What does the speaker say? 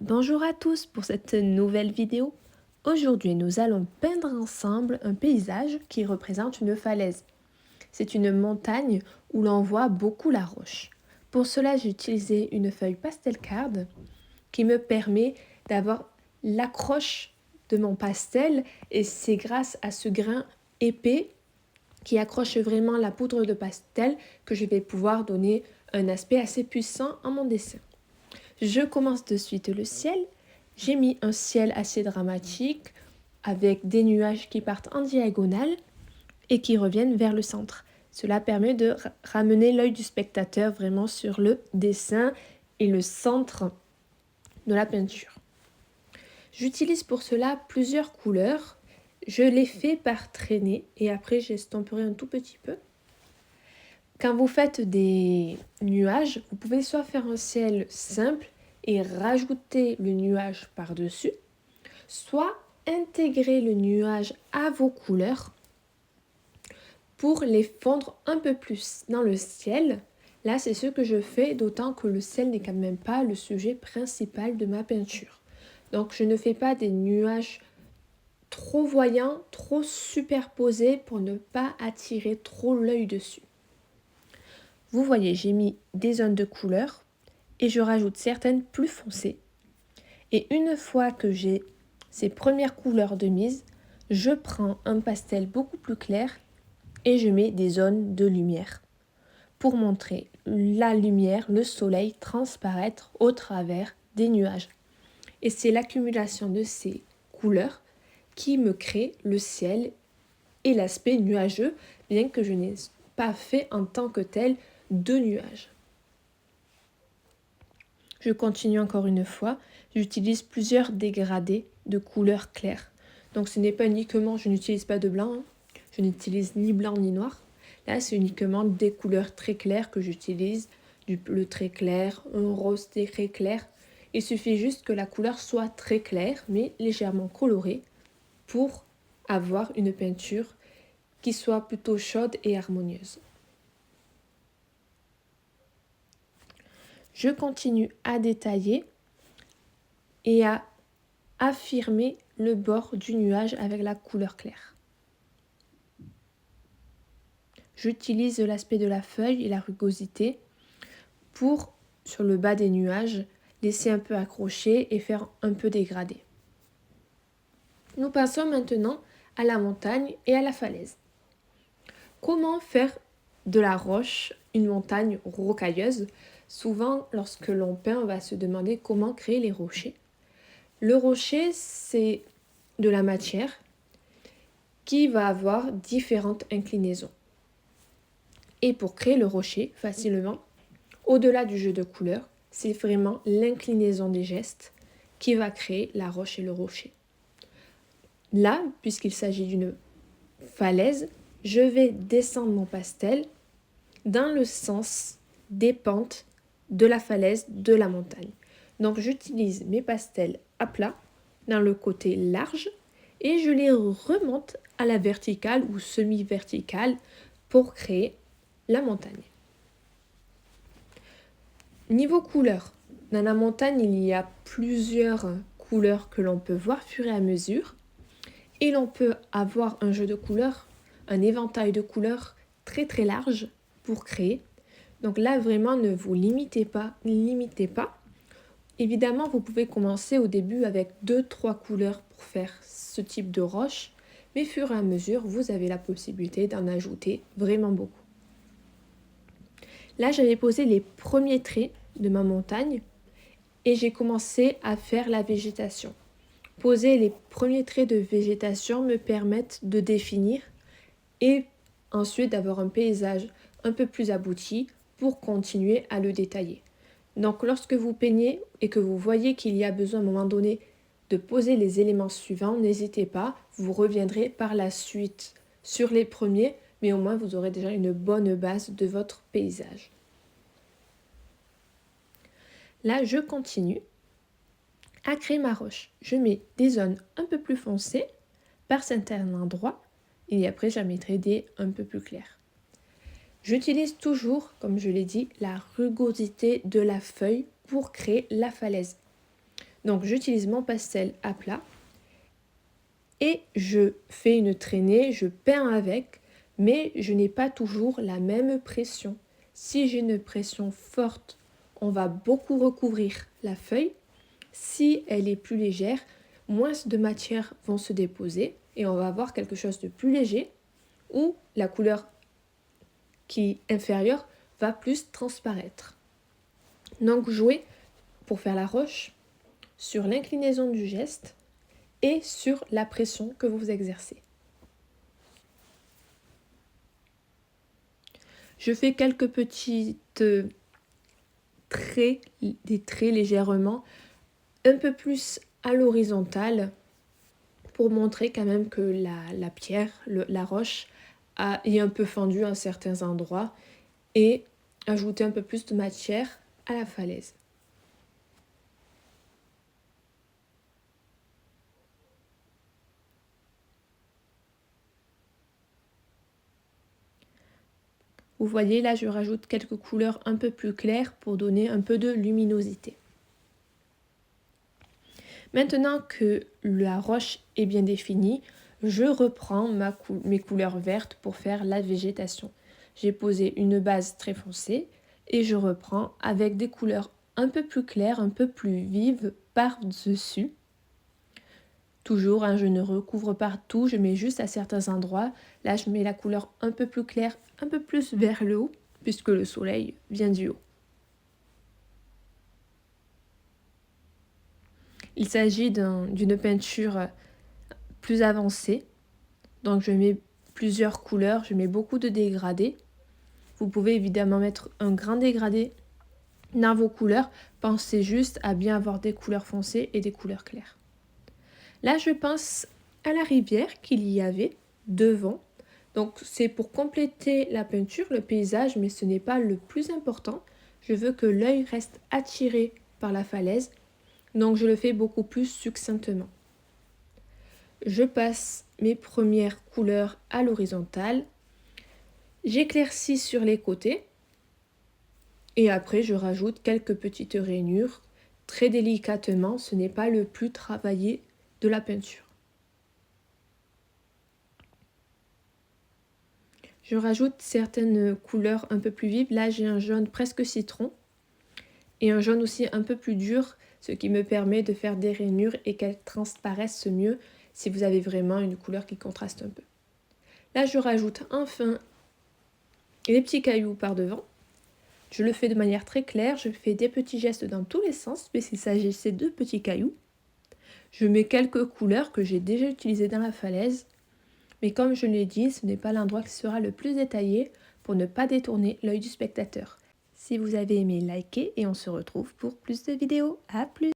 Bonjour à tous pour cette nouvelle vidéo. Aujourd'hui, nous allons peindre ensemble un paysage qui représente une falaise. C'est une montagne où l'on voit beaucoup la roche. Pour cela, j'ai utilisé une feuille pastel card qui me permet d'avoir l'accroche de mon pastel et c'est grâce à ce grain épais qui accroche vraiment la poudre de pastel que je vais pouvoir donner un aspect assez puissant à mon dessin. Je commence de suite le ciel. J'ai mis un ciel assez dramatique avec des nuages qui partent en diagonale et qui reviennent vers le centre. Cela permet de ramener l'œil du spectateur vraiment sur le dessin et le centre de la peinture. J'utilise pour cela plusieurs couleurs. Je les fais par traînée et après j'estomperai un tout petit peu. Quand vous faites des nuages, vous pouvez soit faire un ciel simple et rajouter le nuage par-dessus, soit intégrer le nuage à vos couleurs pour les fondre un peu plus dans le ciel. Là, c'est ce que je fais, d'autant que le ciel n'est quand même pas le sujet principal de ma peinture. Donc, je ne fais pas des nuages trop voyants, trop superposés pour ne pas attirer trop l'œil dessus. Vous voyez, j'ai mis des zones de couleurs et je rajoute certaines plus foncées. Et une fois que j'ai ces premières couleurs de mise, je prends un pastel beaucoup plus clair et je mets des zones de lumière pour montrer la lumière, le soleil transparaître au travers des nuages. Et c'est l'accumulation de ces couleurs qui me crée le ciel et l'aspect nuageux, bien que je n'ai pas fait en tant que tel de nuages. Je continue encore une fois, j'utilise plusieurs dégradés de couleurs claires. Donc ce n'est pas uniquement, je n'utilise pas de blanc, je n'utilise ni blanc ni noir. Là, c'est uniquement des couleurs très claires que j'utilise, du bleu très clair, un rose très clair. Il suffit juste que la couleur soit très claire, mais légèrement colorée, pour avoir une peinture qui soit plutôt chaude et harmonieuse. Je continue à détailler et à affirmer le bord du nuage avec la couleur claire. J'utilise l'aspect de la feuille et la rugosité pour, sur le bas des nuages, laisser un peu accrocher et faire un peu dégradé. Nous passons maintenant à la montagne et à la falaise. Comment faire de la roche une montagne rocailleuse? Souvent, lorsque l'on peint, on va se demander comment créer les rochers. Le rocher, c'est de la matière qui va avoir différentes inclinaisons. Et pour créer le rocher facilement, au-delà du jeu de couleurs, c'est vraiment l'inclinaison des gestes qui va créer la roche et le rocher. Là, puisqu'il s'agit d'une falaise, je vais descendre mon pastel dans le sens des pentes de la falaise de la montagne. Donc j'utilise mes pastels à plat dans le côté large et je les remonte à la verticale ou semi-verticale pour créer la montagne. Niveau couleur, dans la montagne, il y a plusieurs couleurs que l'on peut voir fur et à mesure et l'on peut avoir un jeu de couleurs, un éventail de couleurs très très large pour créer. Donc là, vraiment, ne vous limitez pas. Évidemment, vous pouvez commencer au début avec 2-3 couleurs pour faire ce type de roche, mais fur et à mesure, vous avez la possibilité d'en ajouter vraiment beaucoup. Là, j'avais posé les premiers traits de ma montagne et j'ai commencé à faire la végétation. Poser les premiers traits de végétation me permettent de définir et ensuite d'avoir un paysage un peu plus abouti pour continuer à le détailler. Donc lorsque vous peignez et que vous voyez qu'il y a besoin à un moment donné de poser les éléments suivants, n'hésitez pas, vous reviendrez par la suite sur les premiers, mais au moins vous aurez déjà une bonne base de votre paysage. Là, je continue à créer ma roche. Je mets des zones un peu plus foncées par certains endroits et après j'en mettrai des un peu plus clairs. J'utilise toujours, comme je l'ai dit, la rugosité de la feuille pour créer la falaise. Donc j'utilise mon pastel à plat et je fais une traînée, je peins avec, mais je n'ai pas toujours la même pression. Si j'ai une pression forte, on va beaucoup recouvrir la feuille. Si elle est plus légère, moins de matière vont se déposer et on va avoir quelque chose de plus léger où la couleur qui est inférieure va plus transparaître. Donc jouez pour faire la roche sur l'inclinaison du geste et sur la pression que vous exercez. Je fais quelques petites traits, des traits légèrement un peu plus à l'horizontale pour montrer quand même que la pierre, la roche est un peu fendue à certains endroits et ajouter un peu plus de matière à la falaise. Vous voyez là, je rajoute quelques couleurs un peu plus claires pour donner un peu de luminosité. Maintenant que la roche est bien définie, je reprends mes couleurs vertes pour faire la végétation. J'ai posé une base très foncée et je reprends avec des couleurs un peu plus claires, un peu plus vives par-dessus. Toujours, hein, je ne recouvre partout, je mets juste à certains endroits. Là, je mets la couleur un peu plus claire, un peu plus vers le haut, puisque le soleil vient du haut. Il s'agit d'une peinture plus avancée. Donc, je mets plusieurs couleurs, je mets beaucoup de dégradés. Vous pouvez évidemment mettre un grand dégradé dans vos couleurs. Pensez juste à bien avoir des couleurs foncées et des couleurs claires. Là, je pense à la rivière qu'il y avait devant. Donc, c'est pour compléter la peinture, le paysage, mais ce n'est pas le plus important. Je veux que l'œil reste attiré par la falaise, donc je le fais beaucoup plus succinctement. Je passe mes premières couleurs à l'horizontale. J'éclaircis sur les côtés. Et après, je rajoute quelques petites rainures. Très délicatement, ce n'est pas le plus travaillé de la peinture. Je rajoute certaines couleurs un peu plus vives. Là, j'ai un jaune presque citron et un jaune aussi un peu plus dur, ce qui me permet de faire des rainures et qu'elles transparaissent mieux si vous avez vraiment une couleur qui contraste un peu. Là, je rajoute enfin les petits cailloux par devant. Je le fais de manière très claire, je fais des petits gestes dans tous les sens, puisqu'il s'agissait de petits cailloux. Je mets quelques couleurs que j'ai déjà utilisées dans la falaise, mais comme je l'ai dit, ce n'est pas l'endroit qui sera le plus détaillé pour ne pas détourner l'œil du spectateur. Si vous avez aimé, likez et on se retrouve pour plus de vidéos. À plus!